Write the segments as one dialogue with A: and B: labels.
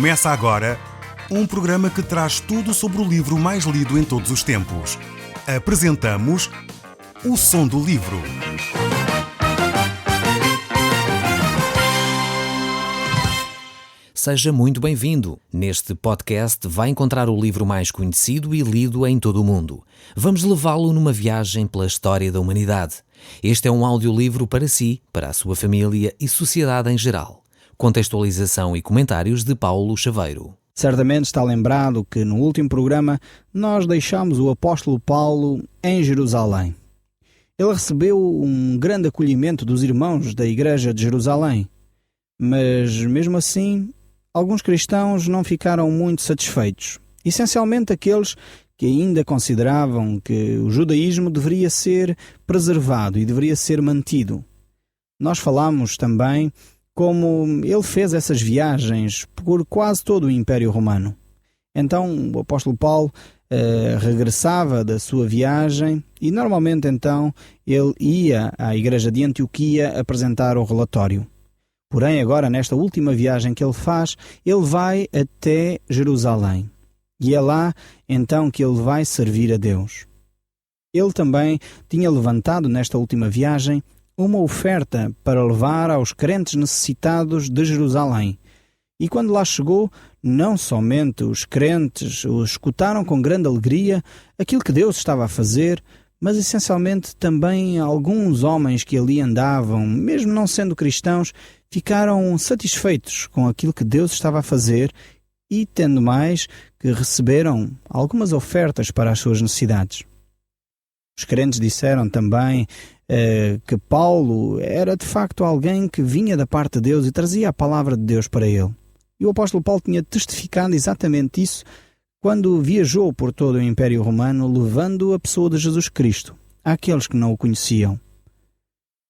A: Começa agora um programa que traz tudo sobre o livro mais lido em todos os tempos. Apresentamos O Som do Livro.
B: Seja muito bem-vindo. Neste podcast vai encontrar o livro mais conhecido e lido em todo o mundo. Vamos levá-lo numa viagem pela história da humanidade. Este é um audiolivro para si, para a sua família e sociedade em geral. Contextualização e comentários de Paulo Chaveiro.
C: Certamente está lembrado que no último programa nós deixámos o apóstolo Paulo em Jerusalém. Ele recebeu um grande acolhimento dos irmãos da igreja de Jerusalém, mas mesmo assim alguns cristãos não ficaram muito satisfeitos, essencialmente aqueles que ainda consideravam que o judaísmo deveria ser preservado e deveria ser mantido. Nós falámos também como ele fez essas viagens por quase todo o Império Romano. Então o apóstolo Paulo regressava da sua viagem e normalmente então ele ia à igreja de Antioquia apresentar o relatório. Porém agora nesta última viagem que ele faz, ele vai até Jerusalém. E é lá então que ele vai servir a Deus. Ele também tinha levantado nesta última viagem uma oferta para levar aos crentes necessitados de Jerusalém. E quando lá chegou, não somente os crentes o escutaram com grande alegria aquilo que Deus estava a fazer, mas essencialmente também alguns homens que ali andavam, mesmo não sendo cristãos, ficaram satisfeitos com aquilo que Deus estava a fazer e, tendo mais, que receberam algumas ofertas para as suas necessidades. Os crentes disseram também que Paulo era de facto alguém que vinha da parte de Deus e trazia a palavra de Deus para ele. E o apóstolo Paulo tinha testificado exatamente isso quando viajou por todo o Império Romano, levando a pessoa de Jesus Cristo àqueles que não o conheciam.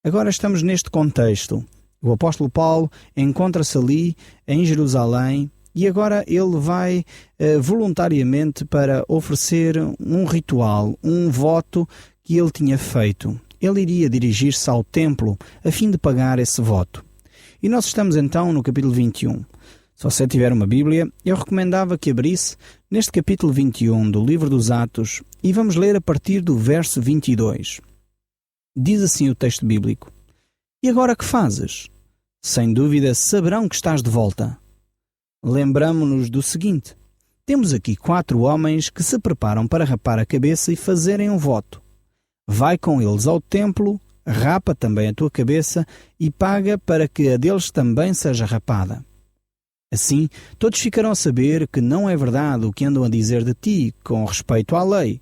C: Agora estamos neste contexto. O apóstolo Paulo encontra-se ali em Jerusalém e agora ele vai voluntariamente para oferecer um ritual, um voto que ele tinha feito. Ele iria dirigir-se ao templo a fim de pagar esse voto. E nós estamos então no capítulo 21. Se você tiver uma Bíblia, eu recomendava que abrisse neste capítulo 21 do livro dos Atos e vamos ler a partir do verso 22. Diz assim o texto bíblico: E agora que fazes? Sem dúvida saberão que estás de volta. Lembramo-nos do seguinte: temos aqui 4 homens que se preparam para rapar a cabeça e fazerem um voto. Vai com eles ao templo, rapa também a tua cabeça e paga para que a deles também seja rapada. Assim, todos ficarão a saber que não é verdade o que andam a dizer de ti com respeito à lei.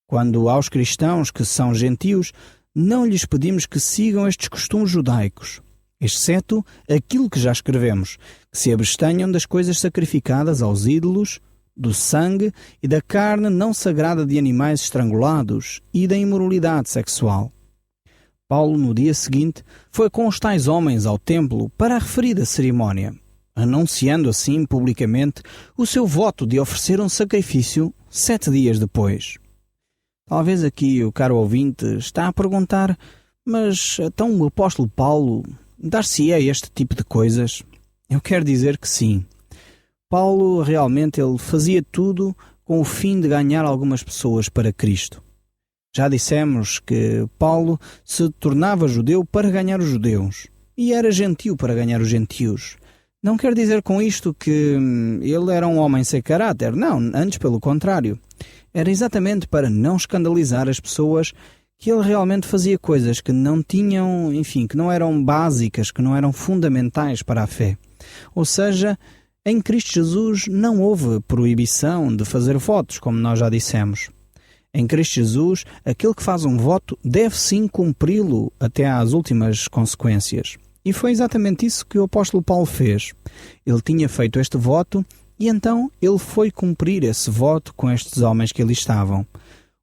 C: Quando aos cristãos que são gentios, não lhes pedimos que sigam estes costumes judaicos, exceto aquilo que já escrevemos, que se abstenham das coisas sacrificadas aos ídolos, do sangue e da carne não sagrada de animais estrangulados e da imoralidade sexual. Paulo, no dia seguinte, foi com os tais homens ao templo para a referida cerimónia, anunciando assim publicamente o seu voto de oferecer um sacrifício 7 dias depois. Talvez aqui o caro ouvinte está a perguntar: mas então o apóstolo Paulo dar-se-á este tipo de coisas? Eu quero dizer que sim. Paulo realmente ele fazia tudo com o fim de ganhar algumas pessoas para Cristo. Já dissemos que Paulo se tornava judeu para ganhar os judeus e era gentio para ganhar os gentios. Não quer dizer com isto que ele era um homem sem caráter, não, antes pelo contrário. Era exatamente para não escandalizar as pessoas que ele realmente fazia coisas que não tinham, que não eram básicas, que não eram fundamentais para a fé. Ou seja, em Cristo Jesus não houve proibição de fazer votos, como nós já dissemos. Em Cristo Jesus, aquele que faz um voto deve sim cumpri-lo até às últimas consequências. E foi exatamente isso que o apóstolo Paulo fez. Ele tinha feito este voto e então ele foi cumprir esse voto com estes homens que ali estavam.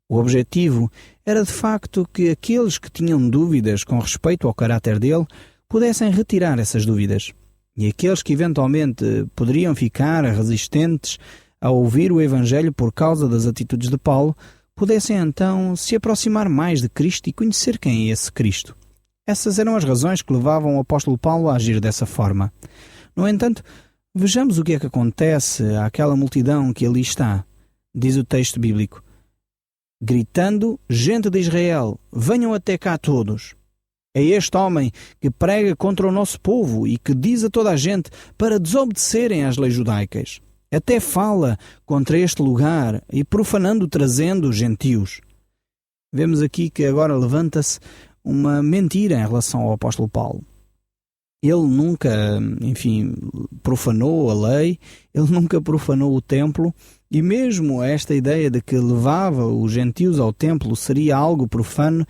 C: O objetivo era de facto que aqueles que tinham dúvidas com respeito ao caráter dele pudessem retirar essas dúvidas. E aqueles que eventualmente poderiam ficar resistentes a ouvir o Evangelho por causa das atitudes de Paulo, pudessem então se aproximar mais de Cristo e conhecer quem é esse Cristo. Essas eram as razões que levavam o apóstolo Paulo a agir dessa forma. No entanto, Vejamos o que é que acontece àquela multidão que ali está. Diz o texto bíblico: gritando, gente de Israel, venham até cá todos. É este homem que prega contra o nosso povo e que diz a toda a gente para desobedecerem às leis judaicas. Até fala contra este lugar e profanando, trazendo os gentios. Vemos aqui que agora levanta-se uma mentira em relação ao apóstolo Paulo. Ele nunca, profanou a lei, ele nunca profanou o templo, e mesmo esta ideia de que levava os gentios ao templo seria algo profano,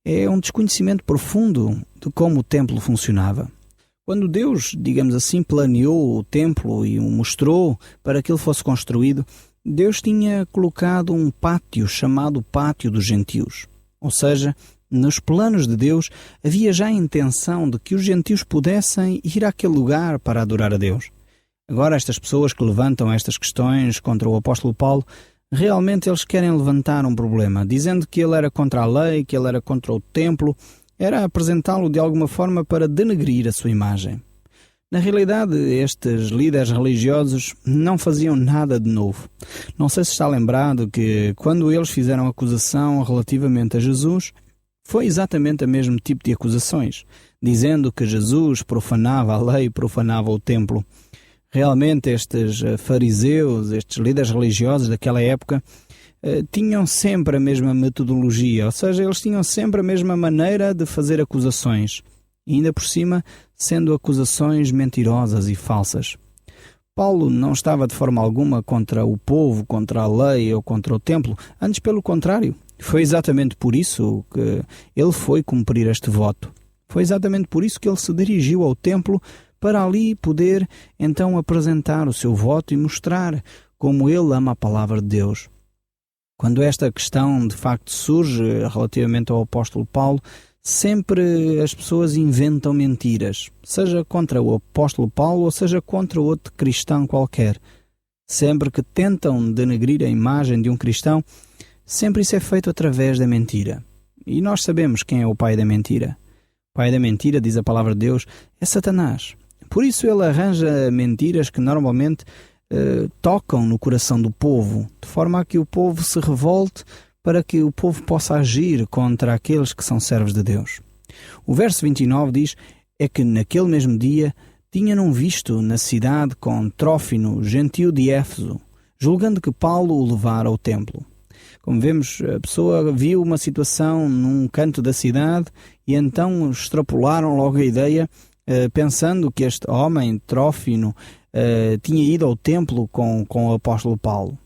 C: é um desconhecimento profundo de como o templo funcionava. Quando Deus, digamos assim, planeou o templo e o mostrou para que ele fosse construído, Deus tinha colocado um pátio chamado Pátio dos Gentios. Ou seja, nos planos de Deus havia já a intenção de que os gentios pudessem ir àquele lugar para adorar a Deus. Agora estas pessoas que levantam estas questões contra o apóstolo Paulo, realmente eles querem levantar um problema, dizendo que ele era contra a lei, que ele era contra o templo, era apresentá-lo de alguma forma para denegrir a sua imagem. Na realidade, estes líderes religiosos não faziam nada de novo. Não sei se está lembrado que quando eles fizeram acusação relativamente a Jesus, foi exatamente o mesmo tipo de acusações, dizendo que Jesus profanava a lei, profanava o templo. Realmente estes fariseus, estes líderes religiosos daquela época, tinham sempre a mesma metodologia, ou seja, eles tinham sempre a mesma maneira de fazer acusações, e ainda por cima sendo acusações mentirosas e falsas. Paulo não estava de forma alguma contra o povo, contra a lei ou contra o templo, antes pelo contrário. Foi exatamente por isso que ele foi cumprir este voto. Foi exatamente por isso que ele se dirigiu ao templo para ali poder então apresentar o seu voto e mostrar como ele ama a palavra de Deus. Quando esta questão de facto surge relativamente ao apóstolo Paulo, sempre as pessoas inventam mentiras, seja contra o apóstolo Paulo ou seja contra outro cristão qualquer. Sempre que tentam denegrir a imagem de um cristão, sempre isso é feito através da mentira. E nós sabemos quem é o pai da mentira. O pai da mentira, diz a palavra de Deus, é Satanás. Por isso ele arranja mentiras que normalmente tocam no coração do povo, de forma a que o povo se revolte, para que o povo possa agir contra aqueles que são servos de Deus. O verso 29 diz, é que naquele mesmo dia tinham visto na cidade com Trófimo, gentio de Éfeso, julgando que Paulo o levara ao templo. Como vemos, a pessoa viu uma situação num canto da cidade e então extrapolaram logo a ideia, pensando que este homem, Trófimo, tinha ido ao templo com o apóstolo Paulo.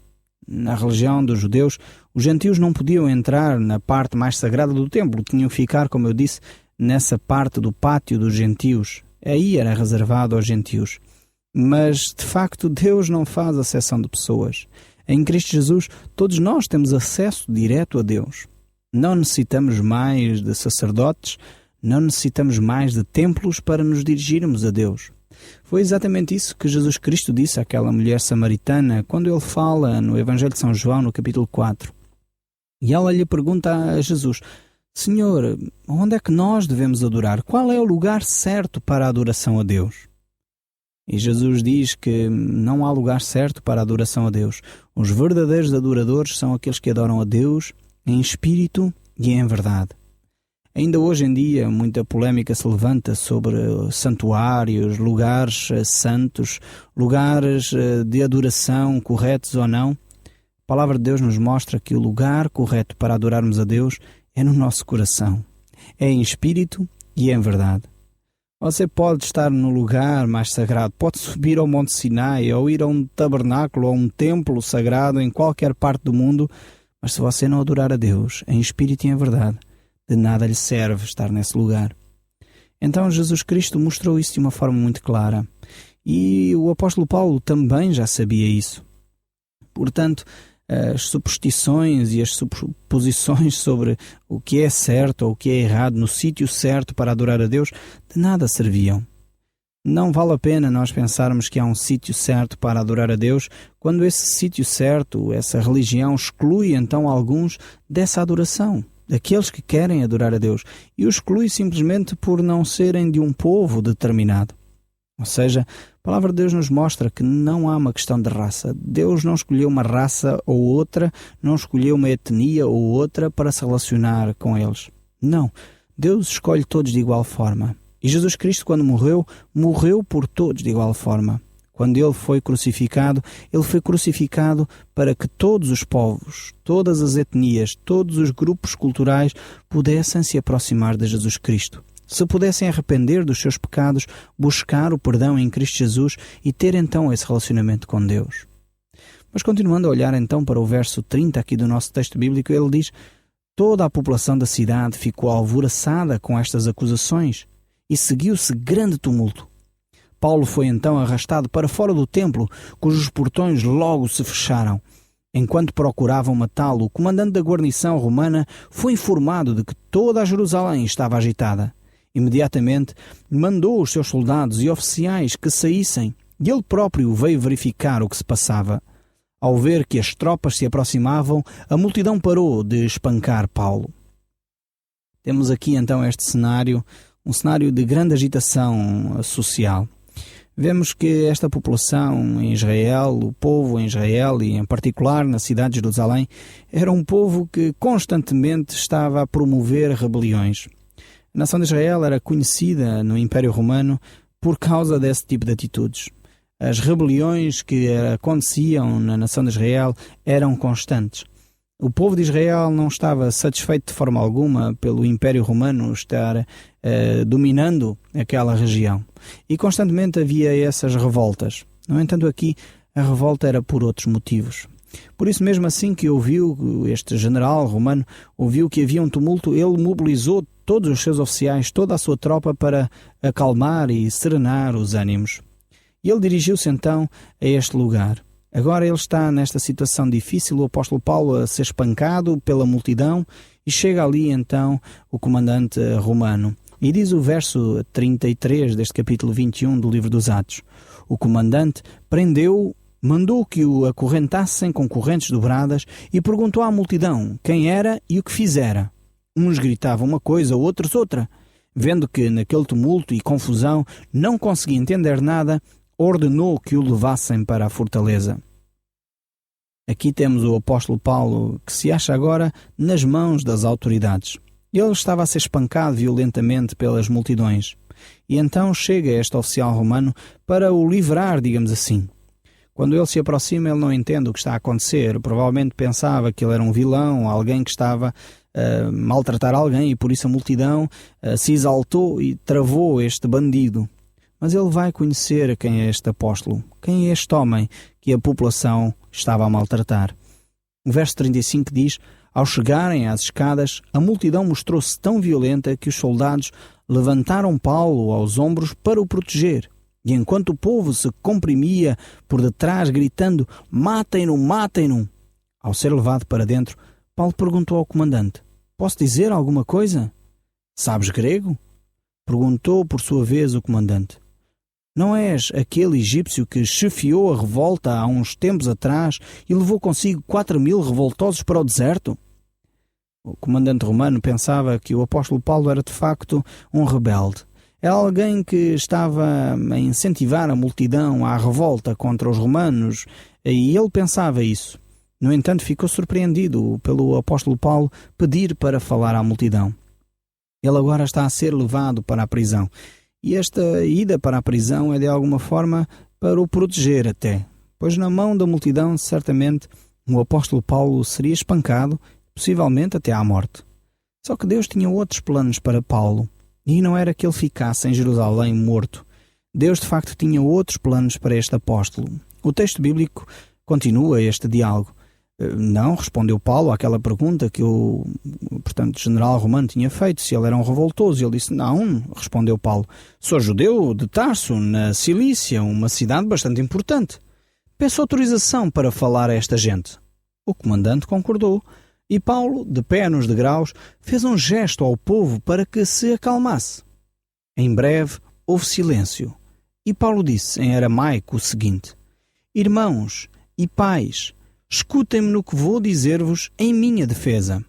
C: Na religião dos judeus, os gentios não podiam entrar na parte mais sagrada do templo, tinham que ficar, como eu disse, nessa parte do pátio dos gentios. Aí era reservado aos gentios. Mas, de facto, Deus não faz acepção de pessoas. Em Cristo Jesus, todos nós temos acesso direto a Deus. Não necessitamos mais de sacerdotes, não necessitamos mais de templos para nos dirigirmos a Deus. Foi exatamente isso que Jesus Cristo disse àquela mulher samaritana quando ele fala no Evangelho de São João, no capítulo 4. E ela lhe pergunta a Jesus, Senhor, onde é que nós devemos adorar? Qual é o lugar certo para a adoração a Deus? E Jesus diz que não há lugar certo para a adoração a Deus. Os verdadeiros adoradores são aqueles que adoram a Deus em espírito e em verdade. Ainda hoje em dia, muita polémica se levanta sobre santuários, lugares santos, lugares de adoração corretos ou não. A palavra de Deus nos mostra que o lugar correto para adorarmos a Deus é no nosso coração. É em espírito e em verdade. Você pode estar no lugar mais sagrado, pode subir ao Monte Sinai ou ir a um tabernáculo ou um templo sagrado em qualquer parte do mundo, mas se você não adorar a Deus em espírito e em verdade, de nada lhe serve estar nesse lugar. Então Jesus Cristo mostrou isso de uma forma muito clara. E o apóstolo Paulo também já sabia isso. Portanto, as superstições e as suposições sobre o que é certo ou o que é errado no sítio certo para adorar a Deus, de nada serviam. Não vale a pena nós pensarmos que há um sítio certo para adorar a Deus, quando esse sítio certo, essa religião, exclui então alguns dessa adoração, daqueles que querem adorar a Deus, e os exclui simplesmente por não serem de um povo determinado. Ou seja, a palavra de Deus nos mostra que não há uma questão de raça. Deus não escolheu uma raça ou outra, não escolheu uma etnia ou outra para se relacionar com eles. Não, Deus escolhe todos de igual forma. E Jesus Cristo, quando morreu, morreu por todos de igual forma. Quando ele foi crucificado para que todos os povos, todas as etnias, todos os grupos culturais pudessem se aproximar de Jesus Cristo. Se pudessem arrepender dos seus pecados, buscar o perdão em Cristo Jesus e ter então esse relacionamento com Deus. Mas continuando a olhar então para o verso 30 aqui do nosso texto bíblico, ele diz: toda a população da cidade ficou alvoroçada com estas acusações e seguiu-se grande tumulto. Paulo foi então arrastado para fora do templo, cujos portões logo se fecharam. Enquanto procuravam matá-lo, o comandante da guarnição romana foi informado de que toda a Jerusalém estava agitada. Imediatamente mandou os seus soldados e oficiais que saíssem, e ele próprio veio verificar o que se passava. Ao ver que as tropas se aproximavam, a multidão parou de espancar Paulo. Temos aqui então este cenário, um cenário de grande agitação social. Vemos que esta população em Israel, o povo em Israel e em particular na cidade de Jerusalém, era um povo que constantemente estava a promover rebeliões. A nação de Israel era conhecida no Império Romano por causa desse tipo de atitudes. As rebeliões que aconteciam na nação de Israel eram constantes. O povo de Israel não estava satisfeito de forma alguma pelo Império Romano estar dominando aquela região. E constantemente havia essas revoltas. No entanto, aqui a revolta era por outros motivos. Por isso mesmo, assim que ouviu, este general romano ouviu que havia um tumulto, ele mobilizou todos os seus oficiais, toda a sua tropa para acalmar e serenar os ânimos. E ele dirigiu-se então a este lugar. Agora ele está nesta situação difícil, o apóstolo Paulo a ser espancado pela multidão, e chega ali então o comandante romano. E diz o verso 33 deste capítulo 21 do livro dos Atos: o comandante prendeu-o, mandou que o acorrentassem com correntes dobradas e perguntou à multidão quem era e o que fizera. Uns gritavam uma coisa, outros outra. Vendo que naquele tumulto e confusão não conseguia entender nada, ordenou que o levassem para a fortaleza. Aqui temos o apóstolo Paulo, que se acha agora nas mãos das autoridades. Ele estava a ser espancado violentamente pelas multidões. E então chega este oficial romano para o livrar, digamos assim. Quando ele se aproxima, ele não entende o que está a acontecer. Provavelmente pensava que ele era um vilão, alguém que estava a maltratar alguém, e por isso a multidão se exaltou e travou este bandido. Mas ele vai conhecer quem é este apóstolo, quem é este homem que a população estava a maltratar. O verso 35 diz: ao chegarem às escadas, a multidão mostrou-se tão violenta que os soldados levantaram Paulo aos ombros para o proteger. E enquanto o povo se comprimia por detrás, gritando: matem-no, matem-no! Ao ser levado para dentro, Paulo perguntou ao comandante: posso dizer alguma coisa? Sabes grego? Perguntou por sua vez o comandante. Não és aquele egípcio que chefiou a revolta há uns tempos atrás e levou consigo 4.000 revoltosos para o deserto? O comandante romano pensava que o apóstolo Paulo era de facto um rebelde. Era alguém que estava a incentivar a multidão à revolta contra os romanos, e ele pensava isso. No entanto, ficou surpreendido pelo apóstolo Paulo pedir para falar à multidão. Ele agora está a ser levado para a prisão. E esta ida para a prisão é de alguma forma para o proteger até, pois na mão da multidão certamente o apóstolo Paulo seria espancado, possivelmente até à morte. Só que Deus tinha outros planos para Paulo, e não era que ele ficasse em Jerusalém morto. Deus de facto tinha outros planos para este apóstolo. O texto bíblico continua este diálogo. Não, respondeu Paulo àquela pergunta que o general romano tinha feito, se ele era um revoltoso. E ele disse: não, respondeu Paulo, sou judeu de Tarso, na Cilícia, uma cidade bastante importante. Peço autorização para falar a esta gente. O comandante concordou, e Paulo, de pé nos degraus, fez um gesto ao povo para que se acalmasse. Em breve houve silêncio, e Paulo disse em aramaico o seguinte: irmãos e pais, escutem-me no que vou dizer-vos em minha defesa.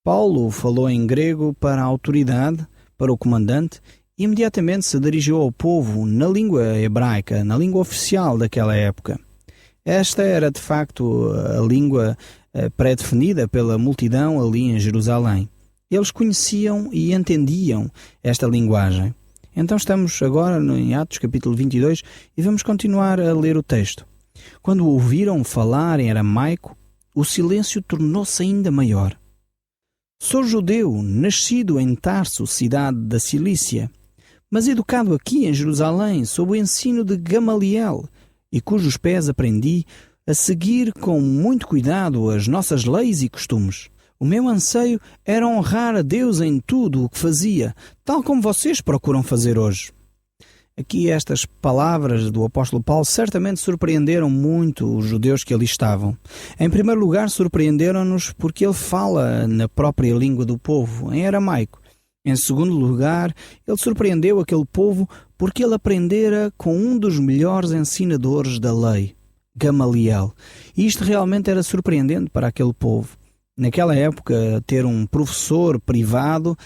C: Paulo falou em grego para a autoridade, para o comandante, e imediatamente se dirigiu ao povo na língua hebraica, na língua oficial daquela época. Esta era, de facto, a língua pré-definida pela multidão ali em Jerusalém. Eles conheciam e entendiam esta linguagem. Então estamos agora em Atos capítulo 22 e vamos continuar a ler o texto. Quando o ouviram falar em aramaico, o silêncio tornou-se ainda maior. Sou judeu, nascido em Tarso, cidade da Cilícia, mas educado aqui em Jerusalém sob o ensino de Gamaliel, e cujos pés aprendi a seguir com muito cuidado as nossas leis e costumes. O meu anseio era honrar a Deus em tudo o que fazia, tal como vocês procuram fazer hoje. Aqui estas palavras do apóstolo Paulo certamente surpreenderam muito os judeus que ali estavam. Em primeiro lugar, surpreenderam-nos porque ele fala na própria língua do povo, em aramaico. Em segundo lugar, ele surpreendeu aquele povo porque ele aprendera com um dos melhores ensinadores da lei, Gamaliel. E isto realmente era surpreendente para aquele povo. Naquela época, ter um professor privado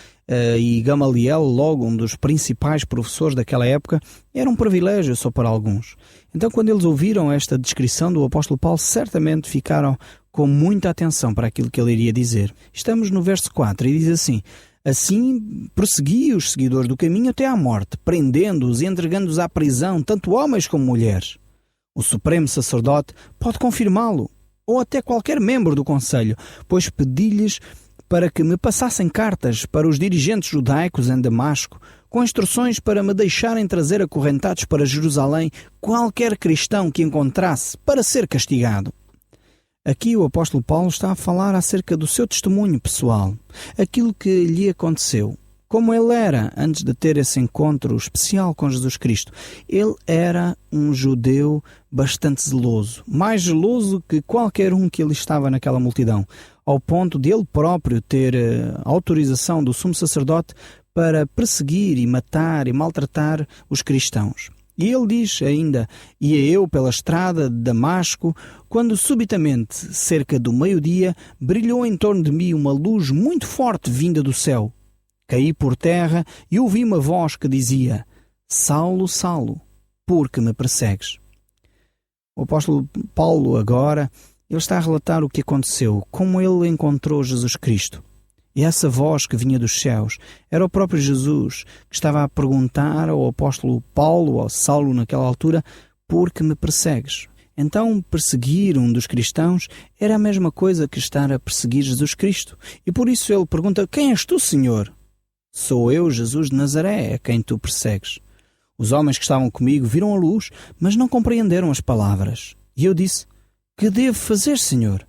C: e Gamaliel, logo um dos principais professores daquela época, era um privilégio só para alguns. Então, quando eles ouviram esta descrição do apóstolo Paulo, certamente ficaram com muita atenção para aquilo que ele iria dizer. Estamos no verso 4 e diz assim: assim persegui os seguidores do caminho até à morte, prendendo-os e entregando-os à prisão, tanto homens como mulheres. O supremo sacerdote pode confirmá-lo, ou até qualquer membro do conselho, pois pedi-lhes para que me passassem cartas para os dirigentes judaicos em Damasco, com instruções para me deixarem trazer acorrentados para Jerusalém qualquer cristão que encontrasse para ser castigado. Aqui o apóstolo Paulo está a falar acerca do seu testemunho pessoal, aquilo que lhe aconteceu. Como ele era antes de ter esse encontro especial com Jesus Cristo. Ele era um judeu bastante zeloso, mais zeloso que qualquer um que ele estava naquela multidão, ao ponto de ele próprio ter autorização do sumo sacerdote para perseguir e matar e maltratar os cristãos. E ele diz ainda: ia eu pela estrada de Damasco, quando subitamente, cerca do meio-dia, brilhou em torno de mim uma luz muito forte vinda do céu. Caí por terra e ouvi uma voz que dizia: Saulo, Saulo, por que me persegues? O apóstolo Paulo agora, ele está a relatar o que aconteceu, como ele encontrou Jesus Cristo. E essa voz que vinha dos céus era o próprio Jesus que estava a perguntar ao apóstolo Paulo, ao Saulo naquela altura: por que me persegues? Então, perseguir um dos cristãos era a mesma coisa que estar a perseguir Jesus Cristo. E por isso ele pergunta: quem és tu, Senhor? Sou eu, Jesus de Nazaré, a quem tu persegues. Os homens que estavam comigo viram a luz, mas não compreenderam as palavras. E eu disse: que devo fazer, Senhor?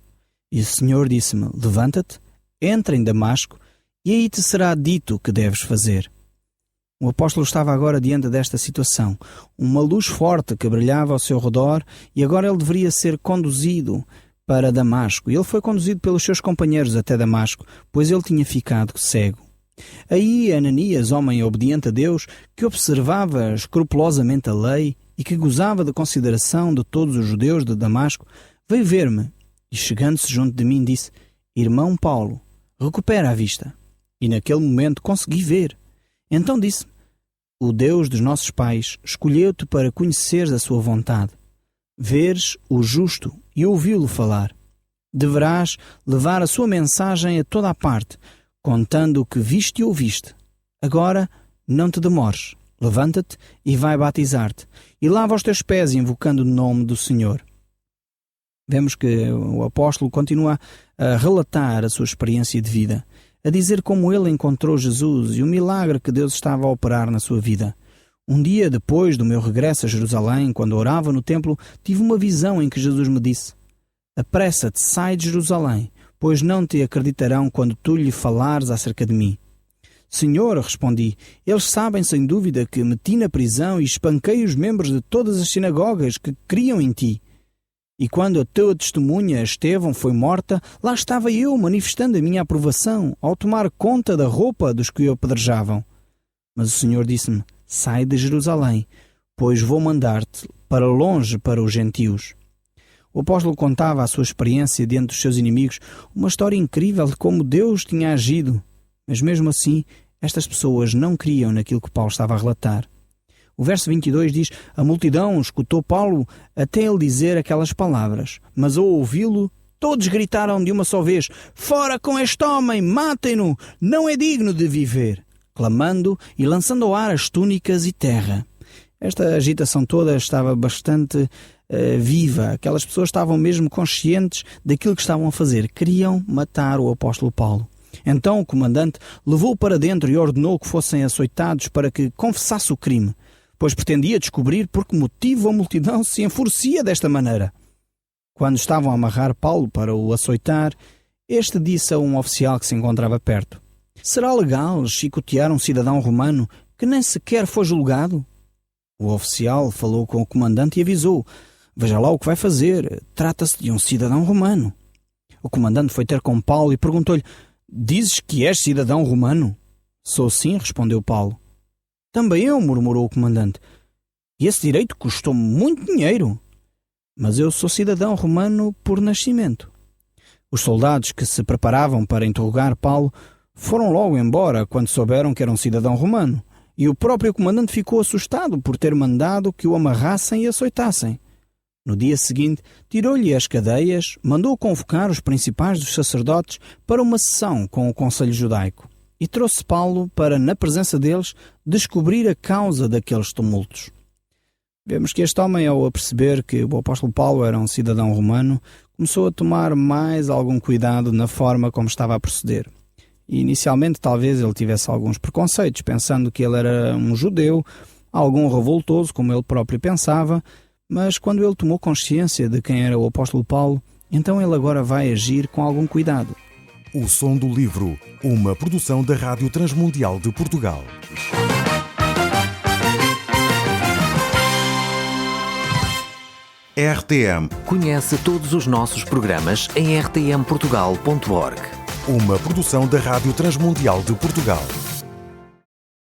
C: E o Senhor disse-me: levanta-te, entra em Damasco, e aí te será dito o que deves fazer. O apóstolo estava agora diante desta situação. Uma luz forte que brilhava ao seu redor, e agora ele deveria ser conduzido para Damasco. E ele foi conduzido pelos seus companheiros até Damasco, pois ele tinha ficado cego. Aí Ananias, homem obediente a Deus, que observava escrupulosamente a lei e que gozava da consideração de todos os judeus de Damasco, veio ver-me e, chegando-se junto de mim, disse: irmão Paulo, recupera a vista. E naquele momento consegui ver. Então disse-me: o Deus dos nossos pais escolheu-te para conheceres a sua vontade, veres o justo e ouvi-lo falar. Deverás levar a sua mensagem a toda a parte, contando o que viste e ouviste. Agora não te demores, levanta-te e vai batizar-te, e lava os teus pés invocando o nome do Senhor. Vemos que o apóstolo continua a relatar a sua experiência de vida, a dizer como ele encontrou Jesus e o milagre que Deus estava a operar na sua vida. Um dia depois do meu regresso a Jerusalém, quando orava no templo, tive uma visão em que Jesus me disse: apressa-te, sai de Jerusalém, pois não te acreditarão quando tu lhe falares acerca de mim. Senhor, respondi, eles sabem sem dúvida que meti na prisão e espanquei os membros de todas as sinagogas que criam em ti. E quando a tua testemunha Estevão foi morta, lá estava eu manifestando a minha aprovação ao tomar conta da roupa dos que o apedrejavam. Mas o Senhor disse-me: sai de Jerusalém, pois vou mandar-te para longe para os gentios. O apóstolo contava a sua experiência diante dos seus inimigos, uma história incrível de como Deus tinha agido, mas mesmo assim Estas pessoas não criam naquilo que Paulo estava a relatar. O verso 22 diz: a multidão escutou Paulo até ele dizer aquelas palavras, mas ao ouvi-lo, todos gritaram de uma só vez: fora com este homem, matem-no, não é digno de viver, clamando e lançando ao ar as túnicas e terra. Esta agitação toda estava bastante viva. Aquelas pessoas estavam mesmo conscientes daquilo que estavam a fazer. Queriam matar o apóstolo Paulo. Então o comandante levou-o para dentro e ordenou que fossem açoitados para que confessasse o crime, pois pretendia descobrir por que motivo a multidão se enfurecia desta maneira. Quando estavam a amarrar Paulo para o açoitar, este disse a um oficial que se encontrava perto: será legal chicotear um cidadão romano que nem sequer foi julgado? O oficial falou com o comandante e avisou: veja lá o que vai fazer, trata-se de um cidadão romano. O comandante foi ter com Paulo e perguntou-lhe: dizes que és cidadão romano? Sou sim, respondeu Paulo. Também eu, murmurou o comandante. E esse direito custou-me muito dinheiro. Mas eu sou cidadão romano por nascimento. Os soldados que se preparavam para interrogar Paulo foram logo embora quando souberam que era um cidadão romano, e o próprio comandante ficou assustado por ter mandado que o amarrassem e açoitassem. No dia seguinte, tirou-lhe as cadeias, mandou convocar os principais dos sacerdotes para uma sessão com o conselho judaico e trouxe Paulo para, na presença deles, descobrir a causa daqueles tumultos. Vemos que este homem, ao perceber que o apóstolo Paulo era um cidadão romano, começou a tomar mais algum cuidado na forma como estava a proceder. E inicialmente talvez ele tivesse alguns preconceitos, pensando que ele era um judeu, algum revoltoso, como ele próprio pensava, mas quando ele tomou consciência de quem era o apóstolo Paulo, então ele agora vai agir com algum cuidado.
A: O Som do Livro, uma produção da Rádio Transmundial de Portugal. RTM.
B: Conhece todos os nossos programas em rtmportugal.org.
A: Uma produção da Rádio Transmundial de Portugal.